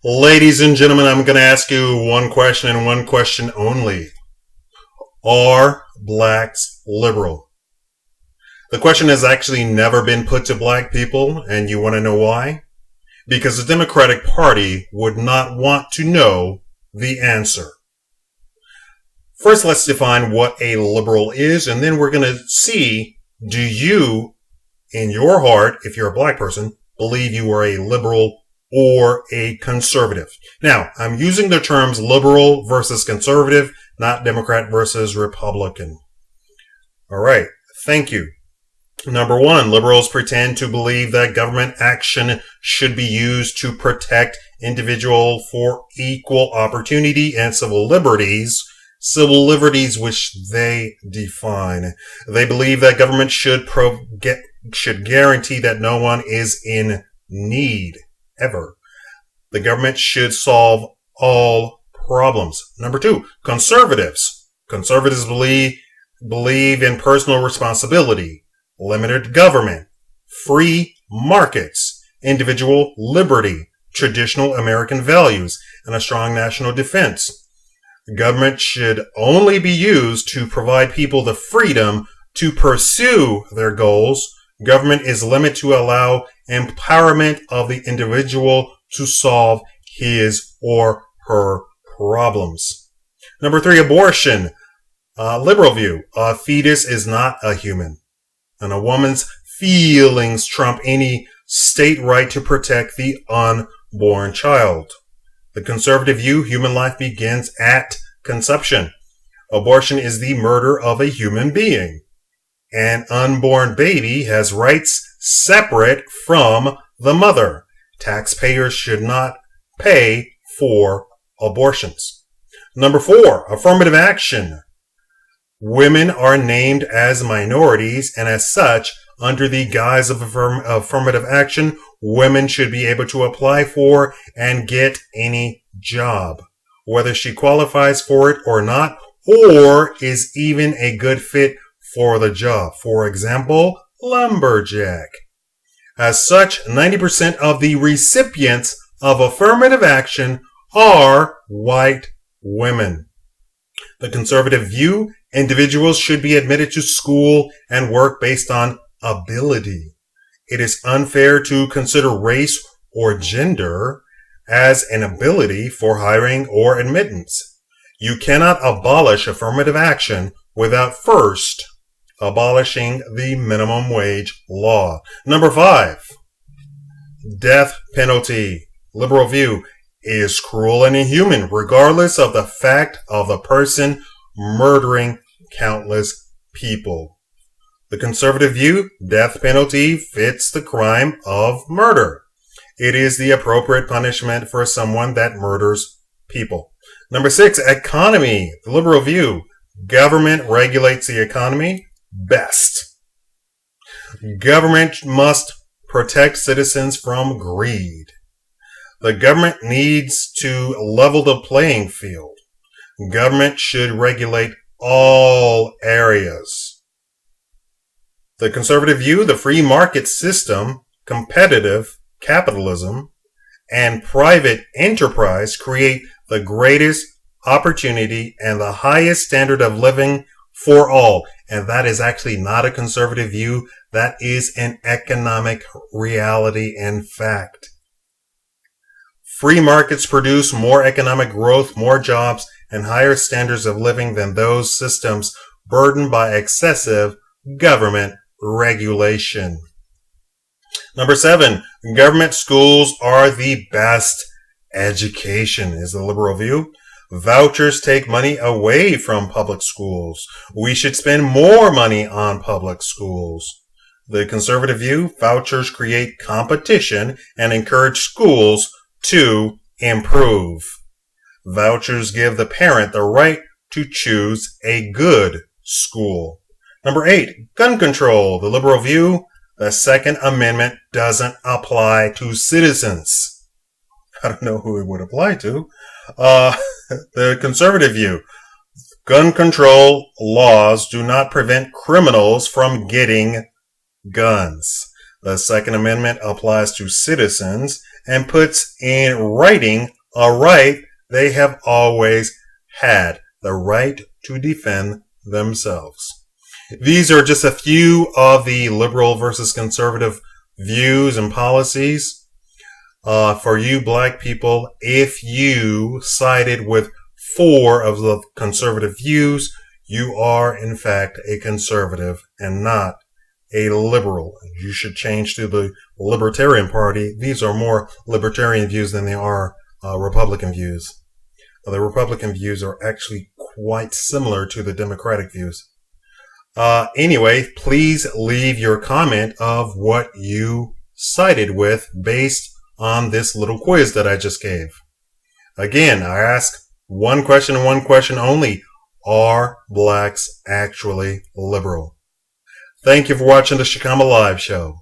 Ladies and gentlemen, I'm going to ask you one question and one question only. Are blacks liberal? The question has actually never been put to black people, and you want to know why? Because the Democratic Party would not want to know the answer. First, let's define what a liberal is, and then we're going to see, do you, in your heart, if you're a black person, believe you are a liberal or a conservative? Now, I'm using the terms liberal versus conservative, not Democrat versus Republican. All right, thank you. Number one, liberals pretend to believe that government action should be used to protect individuals for equal opportunity and civil liberties which they define. They believe that government should guarantee that no one is in need ever. The government should solve all problems. Number two, conservatives. Conservatives believe in personal responsibility, limited government, free markets, individual liberty, traditional American values, and a strong national defense. The government should only be used to provide people the freedom to pursue their goals. Government is limited to allow empowerment of the individual to solve his or her problems. Number three, abortion. Liberal view. A fetus is not a human, and a woman's feelings trump any state right to protect the unborn child. The conservative view, human life begins at conception. Abortion is the murder of a human being. An unborn baby has rights separate from the mother. Taxpayers should not pay for abortions. Number four, affirmative action. Women are named as minorities, and as such, under the guise of affirmative action, women should be able to apply for and get any job, whether she qualifies for it or not, or is even a good fit for the job. For example, lumberjack. As such, 90% of the recipients of affirmative action are white women. The conservative view, individuals should be admitted to school and work based on ability. It is unfair to consider race or gender as an ability for hiring or admittance. You cannot abolish affirmative action without first abolishing the minimum wage law. Number five, death penalty. Liberal view is cruel and inhuman, regardless of the fact of the person murdering countless people. The conservative view, death penalty fits the crime of murder. It is the appropriate punishment for someone that murders people. Number six, economy. The liberal view, government regulates the economy best. Government must protect citizens from greed. The government needs to level the playing field. Government should regulate all areas. The conservative view, the free market system, competitive capitalism, and private enterprise create the greatest opportunity and the highest standard of living for all. And that is actually not a conservative view. That is an economic reality and fact. Free markets produce more economic growth, more jobs, and higher standards of living than those systems burdened by excessive government regulation. Number seven, government schools are the best education, is the liberal view. Vouchers take money away from public schools. We should spend more money on public schools. The conservative view, vouchers create competition and encourage schools to improve. Vouchers give the parent the right to choose a good school. Number eight, gun control. The liberal view, the Second Amendment doesn't apply to citizens. I don't know who it would apply to. The conservative view, gun control laws do not prevent criminals from getting guns. The Second Amendment applies to citizens, and puts in writing a right they have always had, the right to defend themselves. These are just a few of the liberal versus conservative views and policies. For you black people, if you sided with 4 of the conservative views, you are in fact a conservative and not a liberal. You should change to the Libertarian Party. These are more libertarian views than they are Republican views. The Republican views are actually quite similar to the Democratic views. Anyway, please leave your comment of what you sided with based on this little quiz that I just gave. Again, I ask one question and one question only. Are blacks actually liberal? Thank you for watching the Shikama Live Show.